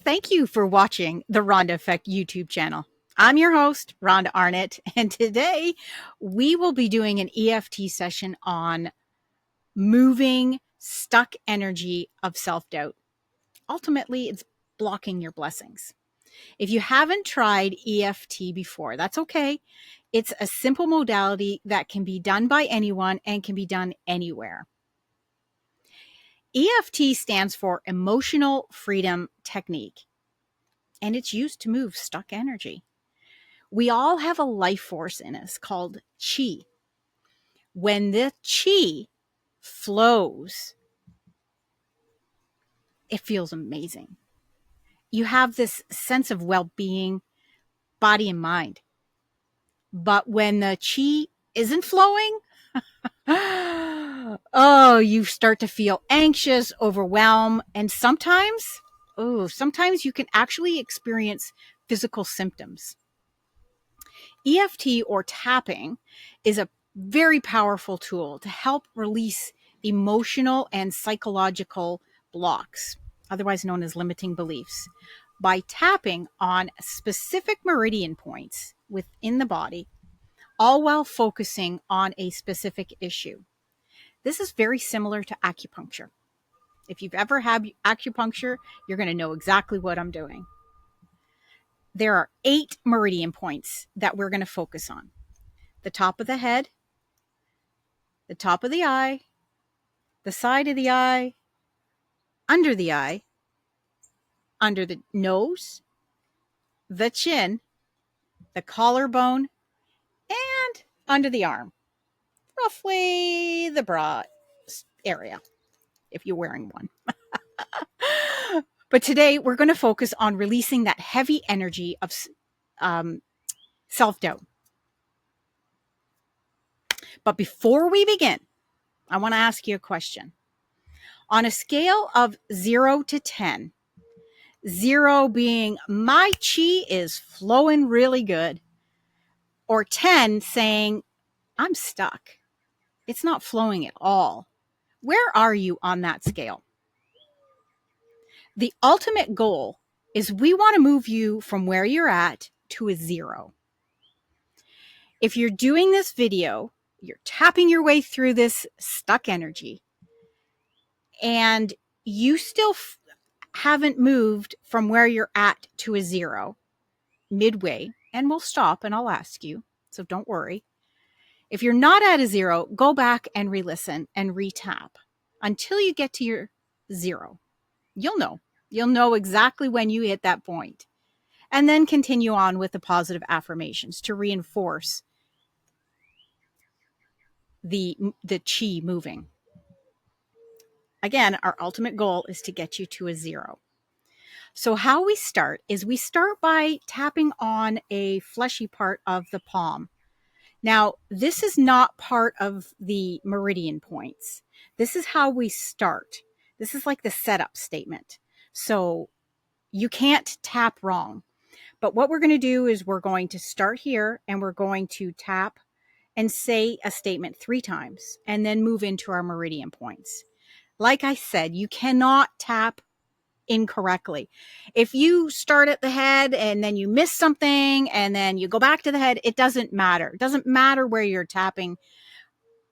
Thank you for watching the Rhonda Effect YouTube channel. I'm your host, Rhonda Arnott, and today we will be doing an EFT session on moving stuck energy of self-doubt. Ultimately, it's blocking your blessings. If you haven't tried EFT before, that's okay. It's a simple modality that can be done by anyone and can be done anywhere. EFT stands for Emotional Freedom Technique, and it's used to move stuck energy. We all have a life force in us called chi. When the chi flows, it feels amazing. You have this sense of well-being, body and mind. But when the chi isn't flowing, oh, you start to feel anxious, overwhelmed, and sometimes you can actually experience physical symptoms. EFT or tapping is a very powerful tool to help release emotional and psychological blocks, otherwise known as limiting beliefs, by tapping on specific meridian points within the body, all while focusing on a specific issue. This is very similar to acupuncture. If you've ever had acupuncture, you're going to know exactly what I'm doing. There are 8 meridian points that we're going to focus on. The top of the head, the top of the eye, the side of the eye, under the nose, the chin, the collarbone, and under the arm, roughly the bra area, if you're wearing one. But today we're going to focus on releasing that heavy energy of self-doubt. But before we begin, I want to ask you a question. On a scale of 0 to 10, 0 being my chi is flowing really good, or 10 saying I'm stuck, it's not flowing at all. Where are you on that scale? The ultimate goal is we want to move you from where you're at to a 0. If you're doing this video, you're tapping your way through this stuck energy, and you still haven't moved from where you're at to a 0 midway, and we'll stop and I'll ask you, so don't worry. If you're not at a 0, go back and re-listen and re-tap until you get to your 0. You'll know exactly when you hit that point, and then continue on with the positive affirmations to reinforce the chi moving. Again, our ultimate goal is to get you to a 0. So how we start is we start by tapping on a fleshy part of the palm. Now, this is not part of the meridian points. This is how we start. This is like the setup statement. So you can't tap wrong. But what we're going to do is we're going to start here and we're going to tap and say a statement 3 times and then move into our meridian points. Like I said, you cannot tap incorrectly. If you start at the head and then you miss something and then you go back to the head, it doesn't matter. It doesn't matter where you're tapping,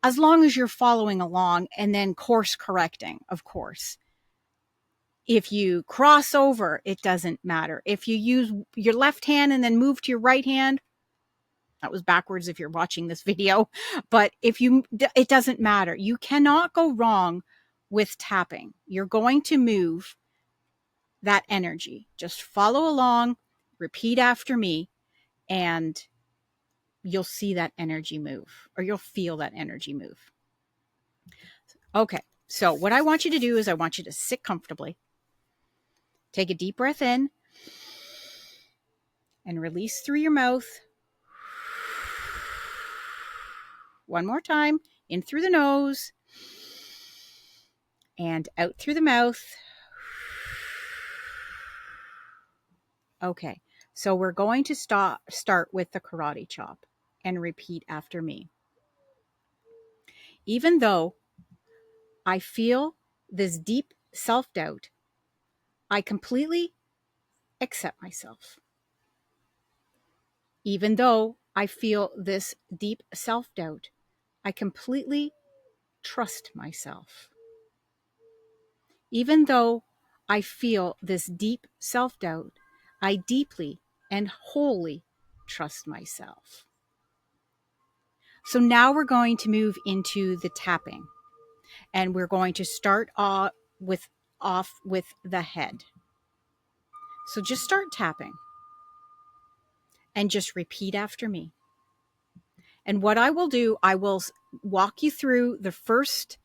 as long as you're following along and then course correcting, of course. If you cross over, it doesn't matter. If you use your left hand and then move to your right hand, that was backwards if you're watching this video, but it doesn't matter. You cannot go wrong with tapping. You're going to move that energy. Just follow along, repeat after me, and you'll see that energy move, or you'll feel that energy move. Okay, so what I want you to do is I want you to sit comfortably, take a deep breath in, and release through your mouth. One more time, in through the nose, and out through the mouth. Okay, so we're going to start with the karate chop and repeat after me. Even though I feel this deep self-doubt, I completely accept myself. Even though I feel this deep self-doubt, I completely trust myself. Even though I feel this deep self-doubt, I deeply and wholly trust myself. So now we're going to move into the tapping, and we're going to start off with the head. So just start tapping and just repeat after me. And what I will do, I will walk you through the first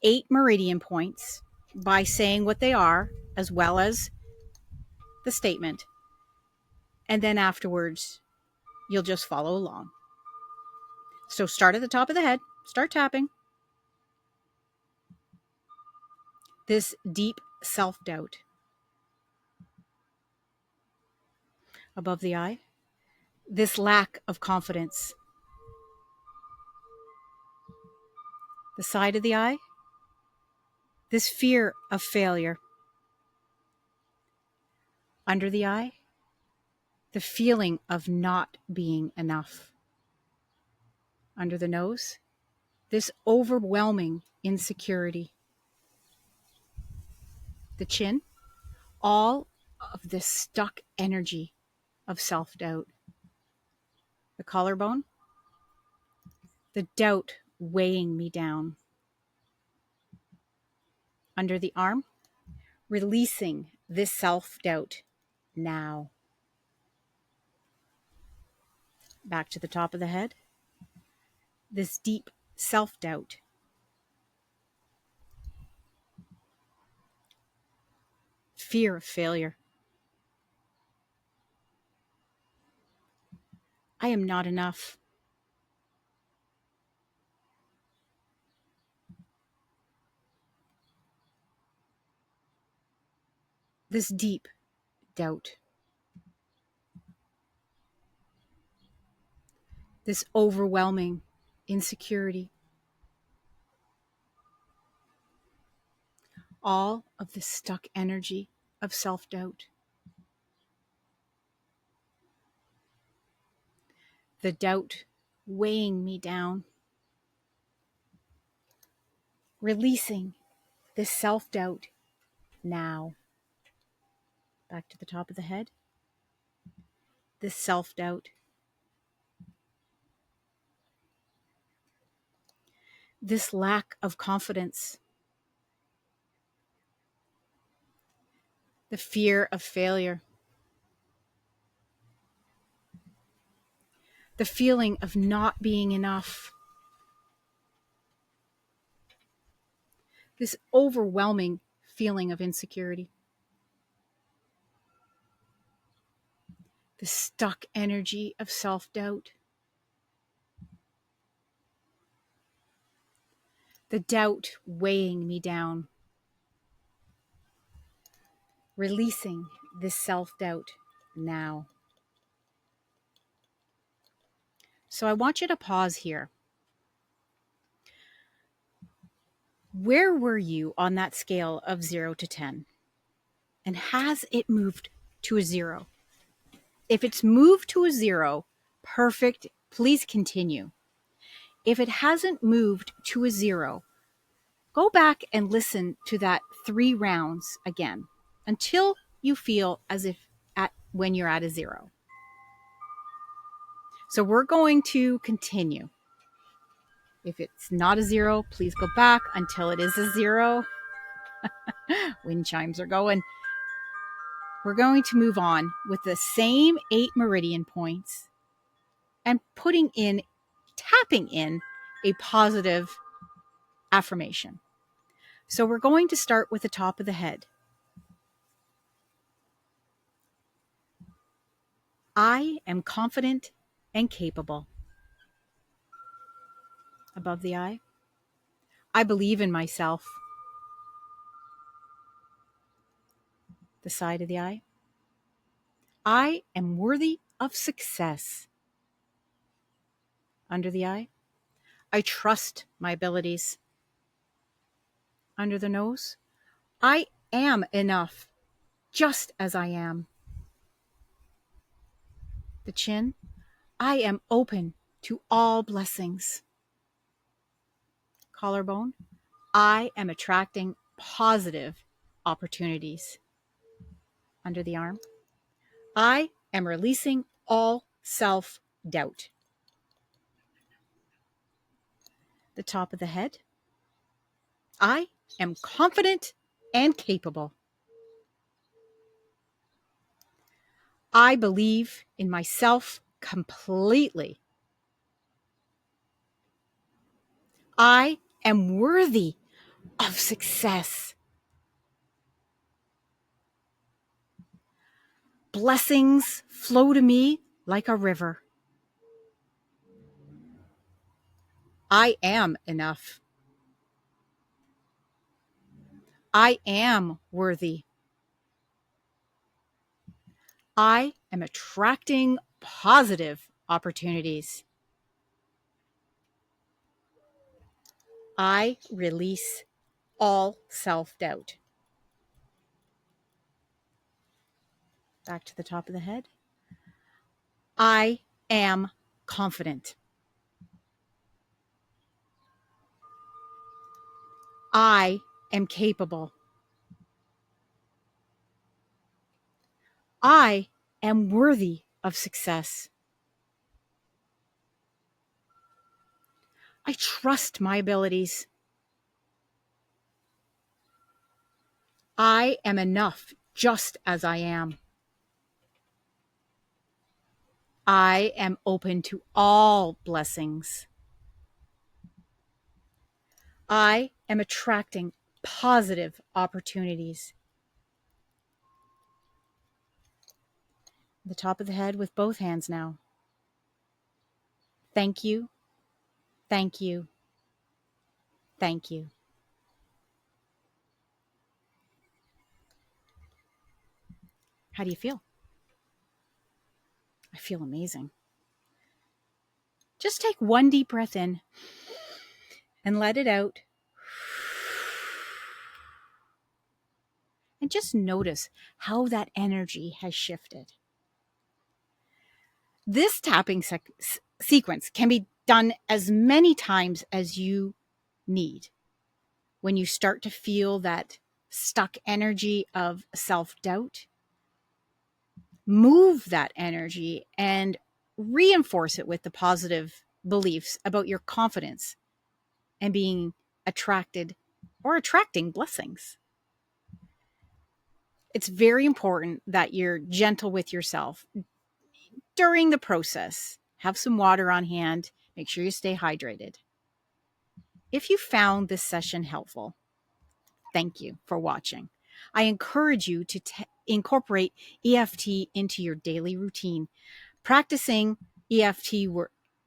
8 meridian points by saying what they are, as well as the statement. And then afterwards, you'll just follow along. So start at the top of the head, start tapping. This deep self-doubt. Above the eye, this lack of confidence. The side of the eye, this fear of failure. Under the eye, the feeling of not being enough. Under the nose, this overwhelming insecurity. The chin, all of this stuck energy of self-doubt. The collarbone, the doubt weighing me down. Under the arm, releasing this self-doubt now. Back to the top of the head, this deep self-doubt. Fear of failure. I am not enough. This deep doubt. This overwhelming insecurity. All of the stuck energy of self-doubt. The doubt weighing me down. Releasing this self-doubt now. Back to the top of the head. This self-doubt. This lack of confidence. The fear of failure. The feeling of not being enough. This overwhelming feeling of insecurity. The stuck energy of self-doubt. The doubt weighing me down. Releasing this self-doubt now. So I want you to pause here. Where were you on that scale of 0 to 10? And has it moved to a 0? If it's moved to a 0, perfect, please continue. If it hasn't moved to a 0, go back and listen to that 3 rounds again until you feel as if when you're at a 0. So we're going to continue. If it's not a 0, please go back until it is a 0. Wind chimes are going. We're going to move on with the same 8 meridian points and tapping in a positive affirmation. So we're going to start with the top of the head. I am confident and capable. Above the eye, I believe in myself. The side of the eye, I am worthy of success. Under the eye, I trust my abilities. Under the nose, I am enough just as I am. The chin, I am open to all blessings. Collarbone, I am attracting positive opportunities. Under the arm, I am releasing all self-doubt. The top of the head, I am confident and capable. I believe in myself completely. I am worthy of success. Blessings flow to me like a river. I am enough. I am worthy. I am attracting positive opportunities. I release all self-doubt. Back to the top of the head. I am confident. I am capable. I am worthy of success. I trust my abilities. I am enough just as I am. I am open to all blessings. I am attracting positive opportunities. The top of the head with both hands now. Thank you. Thank you. Thank you. How do you feel? I feel amazing. Just take one deep breath in and let it out. And just notice how that energy has shifted. This tapping sequence can be done as many times as you need. When you start to feel that stuck energy of self-doubt, move that energy and reinforce it with the positive beliefs about your confidence and being attracted or attracting blessings. It's very important that you're gentle with yourself during the process. Have some water on hand. Make sure you stay hydrated. If you found this session helpful, thank you for watching. I encourage you to incorporate EFT into your daily routine. Practicing EFT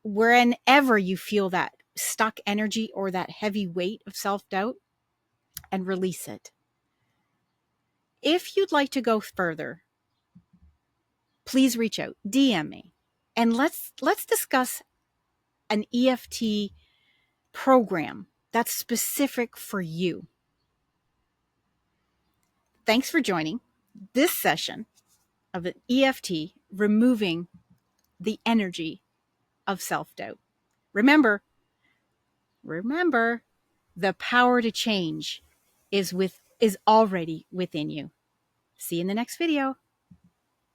wherever you feel that stuck energy or that heavy weight of self-doubt, and release it. If you'd like to go further, please reach out, DM me, and let's discuss an EFT program that's specific for you. Thanks for joining this session of an EFT, removing the energy of self-doubt. Remember, the power to change is already within you. See you in the next video.